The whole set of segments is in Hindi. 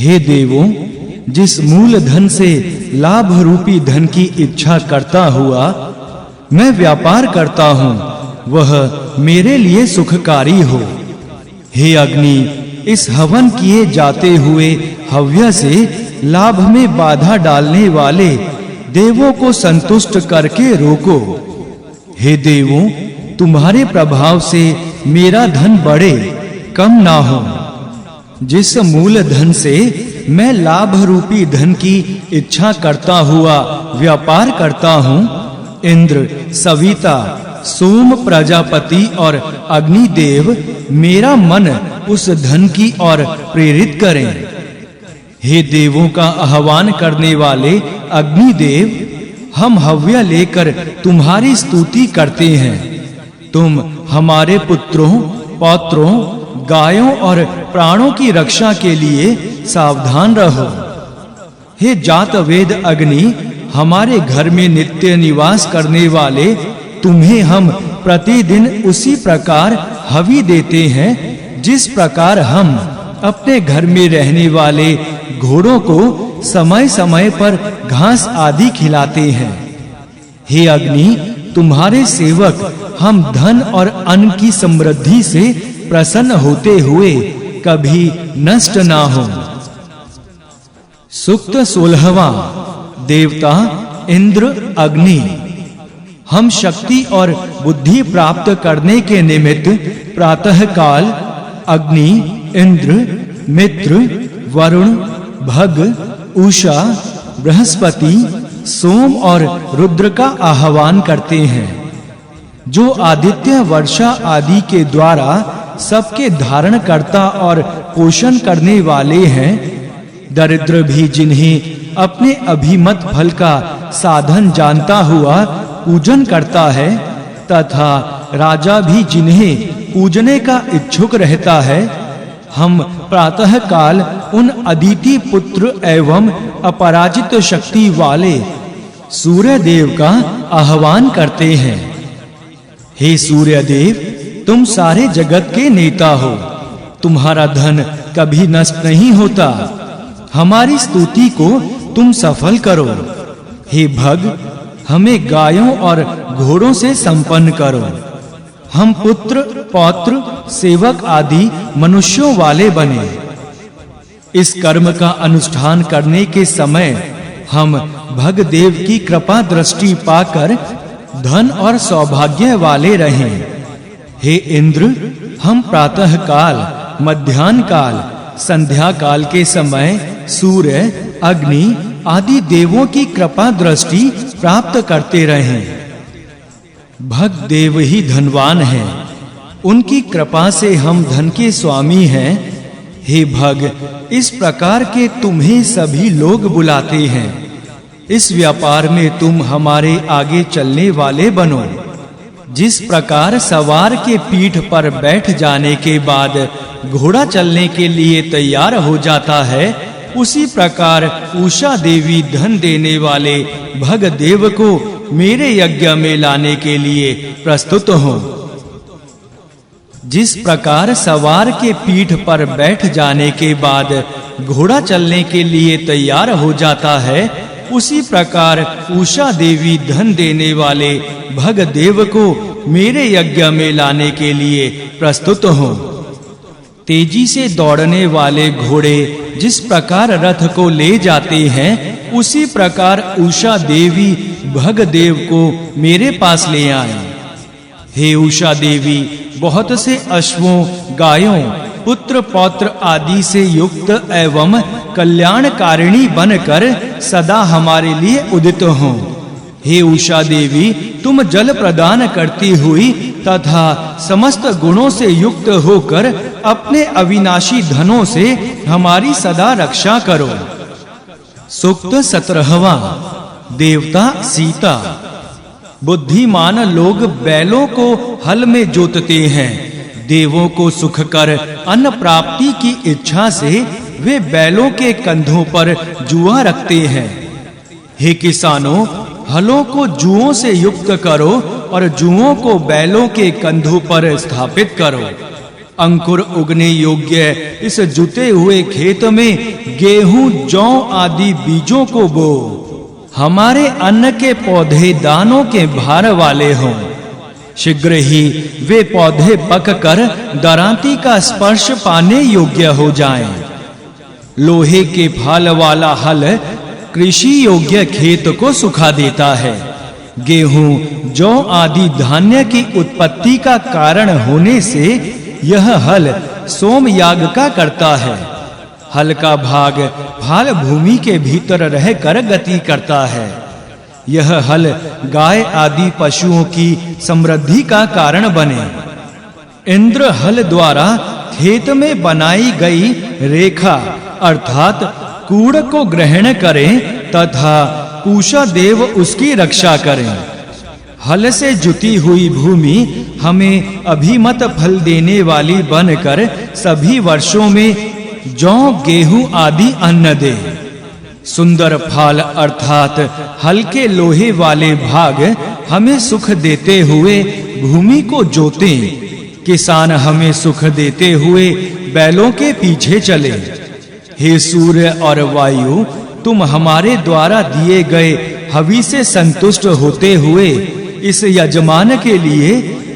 हे देवों, जिस मूल धन से लाभ रूपी धन की इच्छा करता हुआ मैं व्यापार करता हूँ, वह मेरे लिए सुखकारी हो। हे अग्नि, इस हवन किए जाते हुए हव्य से लाभ में बाधा डालने वाले देवों को संतुष्ट करके रोको। हे देवों, तुम्हारे प्रभाव से मेरा धन बढ़े, कम ना हो। जिस मूल धन से मैं लाभ रूपी धन की इच्छा करता हुआ व्यापार करता हूँ, इंद्र, सविता, सोम, प्रजापति और अग्निदेव मेरा मन उस धन की ओर प्रेरित करें। हे देवों का आह्वान करने वाले अग्निदेव, हम हव्य लेकर तुम्हारी स्तुति करते हैं। तुम हमारे पुत्रों, पौत्रों, गायों और प्राणों की रक्षा के लिए सावधान रहो। हे जात वेद अग्नि, हमारे घर में नित्य निवास करने वाले तुम्हें हम प्रतिदिन उसी प्रकार हवि देते हैं जिस प्रकार हम अपने घर में रहने वाले घोड़ों को समय-समय पर घास आदि खिलाते हैं। हे अग्नि, तुम्हारे सेवक हम धन और अन्न की समृद्धि से प्रसन्न होते हुए कभी नष्ट ना हो। सूक्त 16वां। देवता इंद्र अग्नि, हम शक्ति और बुद्धि प्राप्त करने के निमित्त प्रातः काल अग्नि, इंद्र, मित्र, वरुण, भग, उषा, बृहस्पति, सोम और रुद्र का आह्वान करते हैं, जो आदित्य, वर्षा आदि के द्वारा सबके धारण करता और पोषण करने वाले हैं। दरिद्र भी जिन्हें अपने अभिमत फल का साधन जानता हुआ पूजन करता है, तथा राजा भी जिन्हें पूजने का इच्छुक रहता है, हम प्रातः काल उन अदिति पुत्र एवं अपराजित शक्ति वाले सूर्य देव का आह्वान करते हैं। हे सूर्य देव, तुम सारे जगत के नेता हो, तुम्हारा धन कभी नष्ट नहीं होता। हमारी स्तुति को तुम सफल करो। हे भग, हमें गायों और घोड़ों से संपन्न करो। हम पुत्र, पौत्र, सेवक आदि मनुष्यों वाले बने। इस कर्म का अनुष्ठान करने के समय हम भग देव की कृपा दृष्टि पाकर धन और सौभाग्य वाले रहें। हे इंद्र, हम प्रातः काल, मध्याह्न काल, संध्या काल के समय सूर्य, अग्नि आदि देवों की कृपा दृष्टि प्राप्त करते रहें। भग देव ही धनवान हैं, उनकी कृपा से हम धन के स्वामी हैं। हे भग, इस प्रकार के तुम्हें सभी लोग बुलाते हैं। इस व्यापार में तुम हमारे आगे चलने वाले बनो। जिस प्रकार सवार के पीठ पर बैठ जाने के बाद घोड़ा चलने के लिए तैयार हो जाता है, उसी प्रकार उषा देवी धन देने वाले भग देव को मेरे यज्ञ में लाने के लिए प्रस्तुत हो। जिस प्रकार सवार के पीठ पर बैठ जाने के बाद घोड़ा चलने के लिए तैयार हो जाता है, उसी प्रकार उषा देवी धन देने वाले भग देव को मेरे यज्ञ में लाने के लिए प्रस्तुत हो। तेजी से दौड़ने वाले घोड़े जिस प्रकार रथ को ले जाते हैं, उसी प्रकार उषा देवी भग देव को मेरे पास ले आए। हे उषा देवी, बहुत से अश्वों, गायों, पुत्र पौत्र आदि से युक्त एवं कल्याणकारिणी बनकर सदा हमारे लिए उदित हो। हे उषा देवी, तुम जल प्रदान करती हुई तथा समस्त गुणों से युक्त होकर अपने अविनाशी धनों से हमारी सदा रक्षा करो। सूक्त 17वां। देवता सीता, बुद्धिमान लोग बैलों को हल में जोतते हैं। देवों को सुख कर अन्न प्राप्ति की इच्छा से वे बैलों के कंधों पर जुआ रखते हैं। हे किसानों, हलों को जुओं से युक्त करो और जुओं को बैलों के कंधों पर स्थापित करो। अंकुर उगने योग्य इस जुते हुए खेत में गेहूं, जौ आदि बीजों को बो। हमारे अन्न के पौधे दानों के भार वाले हों। शीघ्र ही वे पौधे पककर दरांती का स्पर्श पाने योग्य हो जाएं। लोहे के फाल वाला हल कृषि योग्य खेत को सुखा देता है। गेहूं, जौ आदि धान्य की उत्पत्ति का कारण होने से यह हल सोम याग का करता है। हल का भाग फाल भूमि के भीतर रहकर गति करता है। यह हल गाय आदि पशुओं की समृद्धि का कारण बने। इंद्र हल द्वारा खेत में बनाई गई रेखा अर्थात कूड़ को ग्रहण करें तथा पूषा देव उसकी रक्षा करें। हल से जुती हुई भूमि हमें अभिमत फल देने वाली बनकर सभी वर्षों में जौ, गेहूं आदि अन्न दे। सुंदर फाल अर्थात हल्के लोहे वाले भाग हमें सुख देते हुए भूमि को जोतें। किसान हमें सुख देते हुए बैलों के पीछे चले। हे सूर्य और वायु, तुम हमारे द्वारा दिए गए हवि से संतुष्ट होते हुए इस यजमान के लिए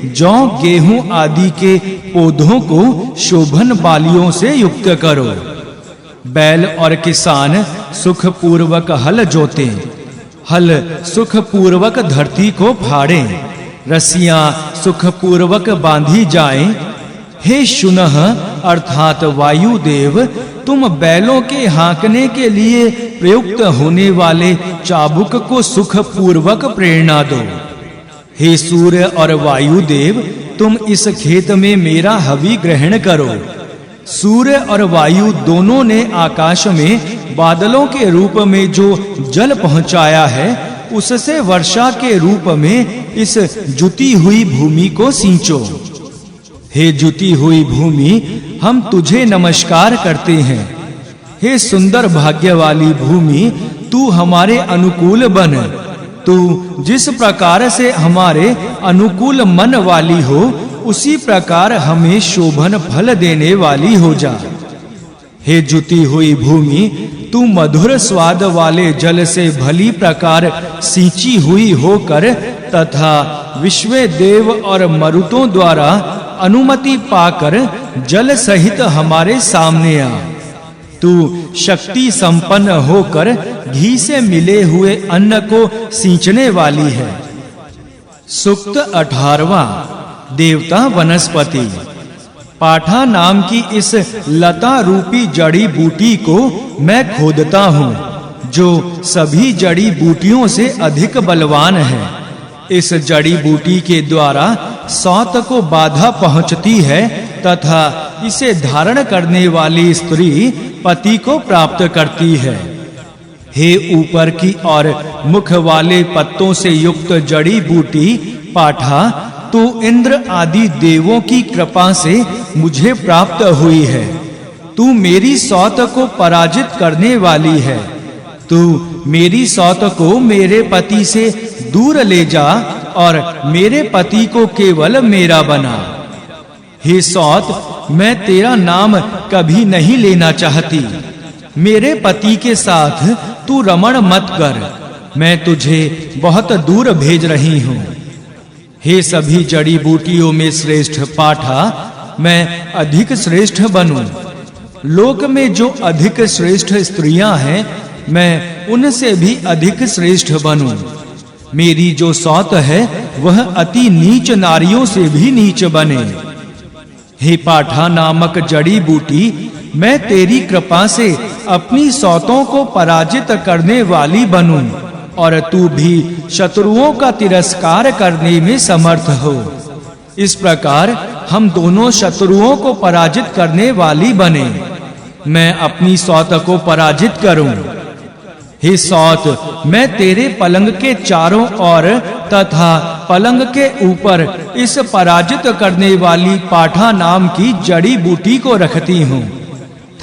जौ, गेहूं आदि के पौधों को शोभन बालियों से युक्त करो। बैल और किसान सुख पूर्वक हल जोतें। हल सुख पूर्वक धरती को फाड़ें। रस्सियां सुख पूर्वक बांधी जाएं। हे शुनः अर्थात वायुदेव, तुम बैलों के हाँकने के लिए प्रयुक्त होने वाले चाबुक को सुख पूर्वक प्रेरणा दो। हे सूर्य और वायुदेव, तुम इस खेत में मेरा हवि ग्रहण करो। सूर्य और वायु दोनों ने आकाश में बादलों के रूप में जो जल पहुंचाया है, उससे वर्षा के रूप में इस जुती हुई भूमि को सींचो। हे जुती हुई भूमि, हम तुझे नमस्कार करते हैं। हे सुंदर भाग्य वाली भूमि, तू हमारे अनुकूल बन। तू जिस प्रकार से हमारे अनुकूल मन वाली हो, उसी प्रकार हमें शोभन फल देने वाली हो जा। हे जुती हुई भूमि, तू मधुर स्वाद वाले जल से भली प्रकार सींची हुई होकर तथा विश्व देव और मरुतों द्वारा अनुमति पाकर जल सहित हमारे सामने आ। तू शक्ति संपन्न होकर घी से मिले हुए अन्न को सींचने वाली है। सूक्त 18वां देवता वनस्पति। पाठा नाम की इस लता रूपी जड़ी बूटी को मैं खोदता हूँ, जो सभी जड़ी बूटियों से अधिक बलवान है। इस जड़ी बूटी के द्वारा सौत को बाधा पहुंचती है तथा इसे धारण करने वाली स्त्री पति को प्राप्त करती है। हे ऊपर की और मुख वाले पत्तों से युक्त जड़ी बूटी पाठा, तू इंद्र आदि देवों की कृपा से मुझे प्राप्त हुई है। तू मेरी सौत को पराजित करने वाली है। तू मेरी सौत को मेरे पति से दूर ले जा और मेरे पति को केवल मेरा बना। हे सौत, मैं तेरा नाम कभी नहीं लेना चाहती। मेरे पति के साथ तू रमण मत कर। मैं तुझे बहुत दूर भेज रही हूँ। हे सभी जड़ी बूटियों में श्रेष्ठ पाठा, मैं अधिक श्रेष्ठ बनूं। लोक में जो अधिक श्रेष्ठ स्त्रियां हैं, मैं उनसे भी अधिक श्रेष्ठ बनूं। मेरी जो सौत है वह अति नीच नारियों से भी नीच बने। हे पाठा नामक जड़ी बूटी, मैं तेरी कृपा से अपनी सौतों को पराजित करने वाली बनूं और तू भी शत्रुओं का तिरस्कार करने में समर्थ हो। इस प्रकार हम दोनों शत्रुओं को पराजित करने वाली बने। मैं अपनी सौत को पराजित करूं। हे सौत, मैं तेरे पलंग के चारों ओर तथा पलंग के ऊपर इस पराजित करने वाली पाठा नाम की जड़ी बूटी को रखती हूँ।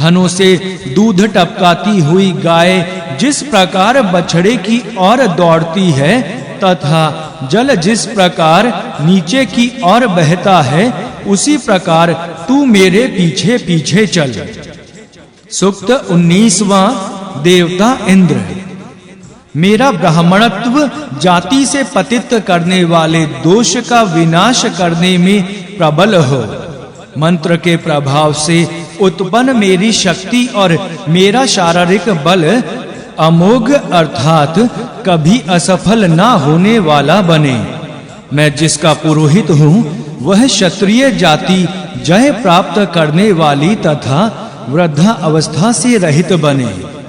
थनों से दूध टपकाती हुई गाय जिस प्रकार बछड़े की ओर दौड़ती है तथा जल जिस प्रकार नीचे की ओर बहता है, उसी प्रकार तू मेरे पीछे पीछे चल। सूक्त 19वां। देवता इंद्र। मेरा ब्राह्मणत्व जाति से पतित करने वाले दोष का विनाश करने में प्रबल हो। मंत्र के प्रभाव से उत्पन्न मेरी शक्ति और मेरा शारीरिक बल अमोघ अर्थात कभी असफल ना होने वाला बने। मैं जिसका पुरोहित हूँ वह क्षत्रिय जाति जय प्राप्त करने वाली तथा वृद्धा अवस्था से रहित बने।